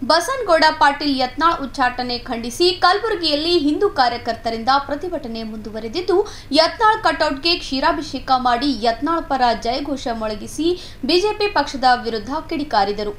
ಬಸನಗೌಡ ಪಾಟೀಲ್ ಯತ್ನಾಳ್ ಉಚ್ಚಾಟನೆ ಖಂಡಿಸಿ ಕಲಬುರಗಿಯಲ್ಲಿ ಹಿಂದೂ ಕಾರ್ಯಕರ್ತರಿಂದ ಪ್ರತಿಭಟನೆ ಮುಂದುವರೆದಿದ್ದು, ಯತ್ನಾಳ್ ಕಟೌಟ್ಗೆ ಕ್ಷೀರಾಭಿಷೇಕ ಮಾಡಿ ಯತ್ನಾಳ್ ಪರ ಜಯಘೋಷ ಮೊಳಗಿಸಿ ಬಿಜೆಪಿ ಪಕ್ಷದ ವಿರುದ್ಧ ಕಿಡಿಕಾರಿದರು.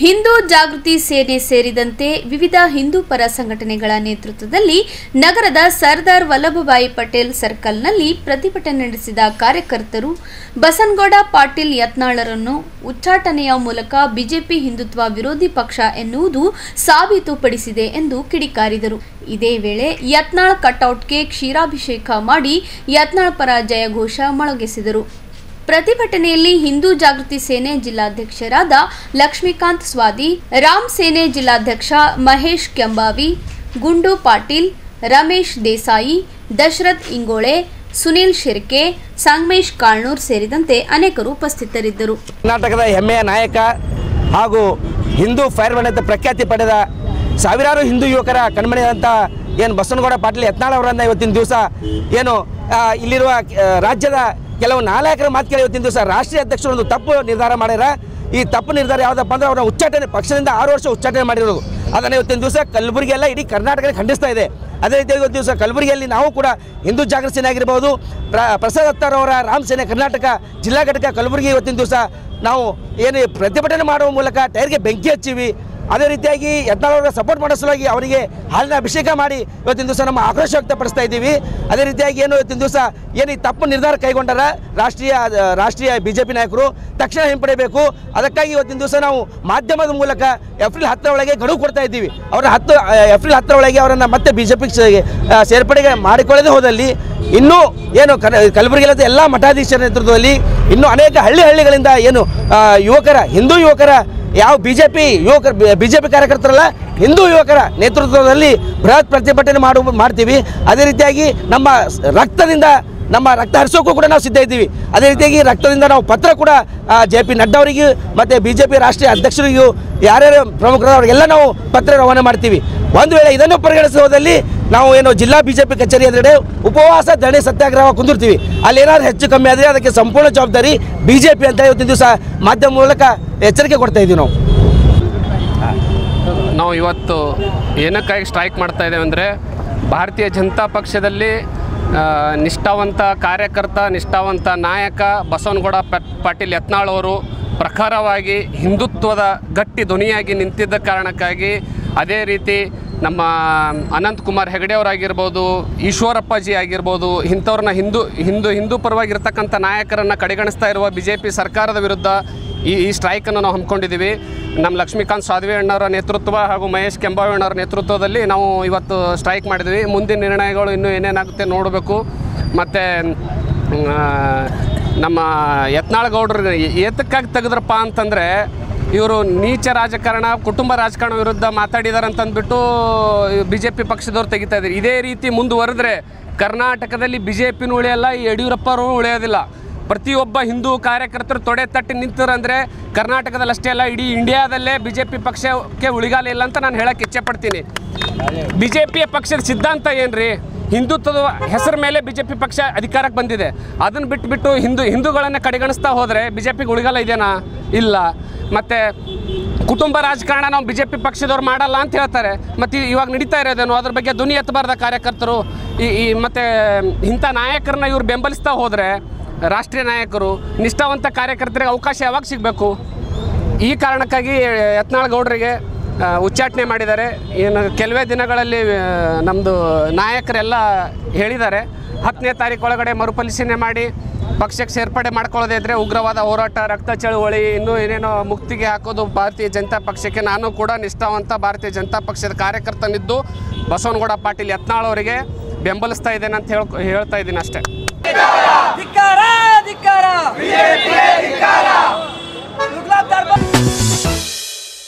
ಹಿಂದೂ ಜಾಗೃತಿ ಸೇನೆ ಸೇರಿದಂತೆ ವಿವಿಧ ಹಿಂದೂ ಪರ ಸಂಘಟನೆಗಳ ನೇತೃತ್ವದಲ್ಲಿ ನಗರದ ಸರ್ದಾರ್ ವಲ್ಲಭಭಾಯಿ ಪಟೇಲ್ ಸರ್ಕಲ್ನಲ್ಲಿ ಪ್ರತಿಭಟನೆ ನಡೆಸಿದ ಕಾರ್ಯಕರ್ತರು ಬಸನಗೌಡ ಪಾಟೀಲ್ ಯತ್ನಾಳರನ್ನು ಉಚ್ಚಾಟನೆಯ ಮೂಲಕ ಬಿಜೆಪಿ ಹಿಂದುತ್ವ ವಿರೋಧಿ ಪಕ್ಷ ಎನ್ನುವುದು ಸಾಬೀತುಪಡಿಸಿದೆ ಎಂದು ಕಿಡಿಕಾರಿದರು. ಇದೇ ವೇಳೆ ಯತ್ನಾಳ್ ಕಟೌಟ್ಗೆ ಕ್ಷೀರಾಭಿಷೇಕ ಮಾಡಿ ಯತ್ನಾಳ್ ಪರ ಜಯಘೋಷ ಮೊಳಗಿಸಿದರು. ಪ್ರತಿಭಟನೆಯಲ್ಲಿ ಹಿಂದೂ ಜಾಗೃತಿ ಸೇನೆ ಜಿಲ್ಲಾಧ್ಯಕ್ಷರಾದ ಲಕ್ಷ್ಮೀಕಾಂತ್ ಸ್ವಾದಿ, ರಾಮ್ ಸೇನೆ ಜಿಲ್ಲಾಧ್ಯಕ್ಷ ಮಹೇಶ್ ಕೆಂಬಾವಿ, ಗುಂಡು ಪಾಟೀಲ್, ರಮೇಶ್ ದೇಸಾಯಿ, ದಶರಥ್ ಇಂಗೋಳೆ, ಸುನೀಲ್ ಶಿರ್ಕೆ, ಸಂಗಮೇಶ್ ಕಾಳ್ನೂರ್ ಸೇರಿದಂತೆ ಅನೇಕರು ಉಪಸ್ಥಿತರಿದ್ದರು. ಕರ್ನಾಟಕದ ಹೆಮ್ಮೆಯ ನಾಯಕ ಹಾಗೂ ಹಿಂದೂ ಫೈರ್ಮನ್ ಅಂತ ಪ್ರಖ್ಯಾತಿ ಪಡೆದ ಸಾವಿರಾರು ಹಿಂದೂ ಯುವಕರ ಕಣ್ಮಣಿಯಾದಂಥ ಏನು ಬಸನಗೌಡ ಪಾಟೀಲ್ ಯತ್ನಾಳ್ ಅವರನ್ನು ಇವತ್ತಿನ ದಿವಸ ಏನು ಇಲ್ಲಿರುವ ರಾಜ್ಯದ ಕೆಲವು ನಾಯಕರ ಮಾತು ಕೇಳಿ ಇವತ್ತಿನ ದಿವಸ ರಾಷ್ಟ್ರೀಯ ಅಧ್ಯಕ್ಷರು ಒಂದು ತಪ್ಪು ನಿರ್ಧಾರ ಮಾಡ್ಯಾರ. ಈ ತಪ್ಪು ನಿರ್ಧಾರ ಯಾವುದಪ್ಪ ಅಂದ್ರೆ ಅವರ ಉಚ್ಚಾಟನೆ ಪಕ್ಷದಿಂದ 6 ವರ್ಷ ಉಚ್ಚಾಟನೆ ಮಾಡಿರೋದು. ಅದನ್ನು ಇವತ್ತಿನ ದಿವಸ ಕಲಬುರಗಿಯೆಲ್ಲ ಇಡೀ ಕರ್ನಾಟಕ ಖಂಡಿಸ್ತಾ ಇದೆ. ಅದೇ ರೀತಿಯಾಗಿ ಇವತ್ತು ದಿವಸ ಕಲಬುರಗಿಯಲ್ಲಿ ನಾವು ಕೂಡ ಹಿಂದೂ ಜಾಗೃತಿ ಸೇನೆ ಆಗಿರ್ಬೋದು, ಪ್ರಸಾದ್ ಅತ್ತಾರವರ ರಾಮ್ ಸೇನೆ ಕರ್ನಾಟಕ ಜಿಲ್ಲಾ ಘಟಕ ಕಲಬುರಗಿ ಇವತ್ತಿನ ದಿವಸ ನಾವು ಏನು ಪ್ರತಿಭಟನೆ ಮಾಡುವ ಮೂಲಕ ಟೈರ್ಗೆ ಬೆಂಕಿ ಹಚ್ಚಿವಿ. ಅದೇ ರೀತಿಯಾಗಿ ಯತ್ನಾಳ್ ಅವರ ಸಪೋರ್ಟ್ ಮಾಡೋ ಸಲುವಾಗಿ ಅವರಿಗೆ ಹಾಲಿನ ಅಭಿಷೇಕ ಮಾಡಿ ಇವತ್ತಿನ ದಿವಸ ನಮ್ಮ ಆಕ್ರೋಶ ವ್ಯಕ್ತಪಡಿಸ್ತಾ ಇದ್ದೀವಿ. ಅದೇ ರೀತಿಯಾಗಿ ಏನು ಇವತ್ತಿನ ದಿವಸ ಏನು ಈ ತಪ್ಪು ನಿರ್ಧಾರ ಕೈಗೊಂಡಾರ ರಾಷ್ಟ್ರೀಯ ಬಿಜೆಪಿ ನಾಯಕರು ತಕ್ಷಣ ಹಿಂಪಡೆಯಬೇಕು. ಅದಕ್ಕಾಗಿ ಇವತ್ತಿನ ದಿವಸ ನಾವು ಮಾಧ್ಯಮದ ಮೂಲಕ ಏಪ್ರಿಲ್ 10 ಒಳಗೆ ಗಡುವು ಕೊಡ್ತಾ ಇದ್ದೀವಿ. ಅವರ ಏಪ್ರಿಲ್ 10 ಒಳಗೆ ಅವರನ್ನು ಮತ್ತೆ ಬಿಜೆಪಿ ಸೇರ್ಪಡೆಗೆ ಮಾಡಿಕೊಳ್ಳದೆ ಹೋದಲ್ಲಿ ಇನ್ನೂ ಏನು ಕಲಬುರಗಿಯಲ್ಲಿ ಎಲ್ಲ ಮಠಾಧೀಶರ ನೇತೃತ್ವದಲ್ಲಿ ಇನ್ನೂ ಅನೇಕ ಹಳ್ಳಿಗಳಿಂದ ಏನು ಹಿಂದೂ ಯುವಕರ ಯಾವ ಬಿಜೆಪಿ ಕಾರ್ಯಕರ್ತರಲ್ಲ, ಹಿಂದೂ ಯುವಕರ ನೇತೃತ್ವದಲ್ಲಿ ಬೃಹತ್ ಪ್ರತಿಭಟನೆ ಮಾಡ್ತೀವಿ. ಅದೇ ರೀತಿಯಾಗಿ ನಮ್ಮ ರಕ್ತ ಹರಿಸೋಕ್ಕೂ ಕೂಡ ನಾವು ಸಿದ್ಧ ಇದ್ದೀವಿ. ಅದೇ ರೀತಿಯಾಗಿ ರಕ್ತದಿಂದ ನಾವು ಪತ್ರ ಕೂಡ JP ನಡ್ಡಾ ಅವರಿಗೂ ಮತ್ತು ಬಿಜೆಪಿ ರಾಷ್ಟ್ರೀಯ ಅಧ್ಯಕ್ಷರಿಗೂ ಯಾರ್ಯಾರು ಪ್ರಮುಖರು ಅವರಿಗೆಲ್ಲ ನಾವು ಪತ್ರ ರವಾನೆ ಮಾಡ್ತೀವಿ. ಒಂದು ವೇಳೆ ಇದನ್ನು ಪರಿಗಣಿಸುವುದಲ್ಲಿ ನಾವು ಏನು ಜಿಲ್ಲಾ ಬಿಜೆಪಿ ಕಚೇರಿ ಎದುರುಗಡೆ ಉಪವಾಸ ಧರಣಿ ಸತ್ಯಾಗ್ರಹ ಕುಂದಿರ್ತೀವಿ. ಅಲ್ಲಿ ಏನಾದ್ರು ಹೆಚ್ಚು ಕಮ್ಮಿ ಆದರೆ ಅದಕ್ಕೆ ಸಂಪೂರ್ಣ ಜವಾಬ್ದಾರಿ ಬಿಜೆಪಿ ಅಂತ ಇವತ್ತಿನ ದಿವಸ ಮಾಧ್ಯಮ ಮೂಲಕ ಎಚ್ಚರಿಕೆ ಕೊಡ್ತಾ ಇದ್ದೀವಿ. ನಾವು ಇವತ್ತು ಏನಕ್ಕಾಗಿ ಸ್ಟ್ರೈಕ್ ಮಾಡ್ತಾ ಇದ್ದೇವೆ ಅಂದರೆ, ಭಾರತೀಯ ಜನತಾ ಪಕ್ಷದಲ್ಲಿ ನಿಷ್ಠಾವಂತ ಕಾರ್ಯಕರ್ತ, ನಿಷ್ಠಾವಂತ ನಾಯಕ ಬಸನಗೌಡ ಪಾಟೀಲ್ ಯತ್ನಾಳ್ ಅವರು ಪ್ರಖರವಾಗಿ ಹಿಂದುತ್ವದ ಗಟ್ಟಿ ಧ್ವನಿಯಾಗಿ ನಿಂತಿದ್ದ ಕಾರಣಕ್ಕಾಗಿ, ಅದೇ ರೀತಿ ನಮ್ಮ ಅನಂತಕುಮಾರ್ ಹೆಗಡೆ ಅವರಾಗಿರ್ಬೋದು, ಈಶ್ವರಪ್ಪಾಜಿ ಆಗಿರ್ಬೋದು, ಇಂಥವ್ರನ್ನ ಹಿಂದೂ ಪರವಾಗಿರ್ತಕ್ಕಂಥ ನಾಯಕರನ್ನು ಕಡೆಗಣಿಸ್ತಾ ಇರುವ ಬಿಜೆಪಿ ಸರ್ಕಾರದ ವಿರುದ್ಧ ಈ ಸ್ಟ್ರೈಕನ್ನು ನಾವು ಹಮ್ಮಿಕೊಂಡಿದ್ದೀವಿ. ನಮ್ಮ ಲಕ್ಷ್ಮೀಕಾಂತ್ ಸ್ವಾದಿ ಅಣ್ಣವರ ನೇತೃತ್ವ ಹಾಗೂ ಮಹೇಶ್ ಕೆಂಬಾವಿ ಅಣ್ಣವರ ನೇತೃತ್ವದಲ್ಲಿ ನಾವು ಇವತ್ತು ಸ್ಟ್ರೈಕ್ ಮಾಡಿದ್ವಿ. ಮುಂದಿನ ನಿರ್ಣಯಗಳು ಇನ್ನೂ ಏನೇನಾಗುತ್ತೆ ನೋಡಬೇಕು. ಮತ್ತು ನಮ್ಮ ಯತ್ನಾಳ್ ಗೌಡ್ರು ಏತಕ್ಕಾಗಿ ತೆಗೆದ್ರಪ್ಪ ಅಂತಂದರೆ, ಇವರು ನೀಚ ರಾಜಕಾರಣ, ಕುಟುಂಬ ರಾಜಕಾರಣ ವಿರುದ್ಧ ಮಾತಾಡಿದ್ದಾರೆ ಅಂತಂದ್ಬಿಟ್ಟು ಬಿಜೆಪಿ ಪಕ್ಷದವ್ರು ತೆಗಿತಾ ಇದ್ದಾರೆ. ಇದೇ ರೀತಿ ಮುಂದುವರೆದ್ರೆ ಕರ್ನಾಟಕದಲ್ಲಿ ಬಿಜೆಪಿನೂ ಉಳಿಯಲ್ಲ, ಯಡಿಯೂರಪ್ಪರು ಉಳಿಯೋದಿಲ್ಲ. ಪ್ರತಿಯೊಬ್ಬ ಹಿಂದೂ ಕಾರ್ಯಕರ್ತರು ತೊಡೆ ತಟ್ಟಿ ನಿಂತರಂದರೆ ಕರ್ನಾಟಕದಲ್ಲಿ ಅಷ್ಟೇ ಅಲ್ಲ, ಇಡೀ ಇಂಡಿಯಾದಲ್ಲೇ ಬಿಜೆಪಿ ಪಕ್ಷಕ್ಕೆ ಉಳಿಗಾಲ ಇಲ್ಲ ಅಂತ ನಾನು ಹೇಳಕ್ಕೆ ಇಚ್ಛೆಪಡ್ತೀನಿ. ಬಿಜೆಪಿಯ ಪಕ್ಷದ ಸಿದ್ಧಾಂತ ಏನ್ರಿ? ಹಿಂದುತ್ವದ ಹೆಸರು ಮೇಲೆ ಬಿಜೆಪಿ ಪಕ್ಷ ಅಧಿಕಾರಕ್ಕೆ ಬಂದಿದೆ. ಅದನ್ನು ಬಿಟ್ಟು ಹಿಂದೂಗಳನ್ನು ಕಡೆಗಣಿಸ್ತಾ ಹೋದರೆ ಬಿಜೆಪಿಗೆ ಉಳಿಗಾಲ ಇದೆಯಾ? ಇಲ್ಲ. ಮತ್ತು ಕುಟುಂಬ ರಾಜಕಾರಣ ನಾವು ಬಿಜೆಪಿ ಪಕ್ಷದವ್ರು ಮಾಡಲ್ಲ ಅಂತ ಹೇಳ್ತಾರೆ. ಮತ್ತು ಇವಾಗ ನಡೀತಾ ಇರೋದೇನು? ಅದ್ರ ಬಗ್ಗೆ ಧ್ವನಿ ಎತ್ತಬಾರ್ದ ಕಾರ್ಯಕರ್ತರು? ಮತ್ತು ಇಂಥ ನಾಯಕರನ್ನ ಇವ್ರು ಬೆಂಬಲಿಸ್ತಾ ಹೋದರೆ ರಾಷ್ಟ್ರೀಯ ನಾಯಕರು, ನಿಷ್ಠಾವಂತ ಕಾರ್ಯಕರ್ತರಿಗೆ ಅವಕಾಶ ಯಾವಾಗ ಸಿಗಬೇಕು? ಈ ಕಾರಣಕ್ಕಾಗಿ ಯತ್ನಾಳ್ ಗೌಡರಿಗೆ ಉಚ್ಚಾಟನೆ ಮಾಡಿದ್ದಾರೆ. ಏನು ಕೆಲವೇ ದಿನಗಳಲ್ಲಿ ನಮ್ಮದು ನಾಯಕರೆಲ್ಲ ಹೇಳಿದ್ದಾರೆ, 10ನೇ ತಾರೀಕು ಒಳಗಡೆ ಮರುಪರಿಶೀಲನೆ ಮಾಡಿ ಪಕ್ಷಕ್ಕೆ ಸೇರ್ಪಡೆ ಮಾಡ್ಕೊಳ್ಳೋದೇ ಇದ್ದರೆ ಉಗ್ರವಾದ ಹೋರಾಟ, ರಕ್ತ ಚಳುವಳಿ, ಇನ್ನೂ ಏನೇನೋ ಮುಕ್ತಿಗೆ ಹಾಕೋದು ಭಾರತೀಯ ಜನತಾ ಪಕ್ಷಕ್ಕೆ. ನಾನು ಕೂಡ ನಿಷ್ಠಾವಂತ ಭಾರತೀಯ ಜನತಾ ಪಕ್ಷದ ಕಾರ್ಯಕರ್ತನಿದ್ದು ಬಸನಗೌಡ ಪಾಟೀಲ್ ಯತ್ನಾಳ್ ಅವರಿಗೆ ಬೆಂಬಲಿಸ್ತಾ ಇದ್ದೇನೆ ಅಂತ ಹೇಳ್ತಾ ಇದ್ದೀನಿ ಅಷ್ಟೇ. ಧಿಕ್ಕಾರ ಧಿಕ್ಕಾರ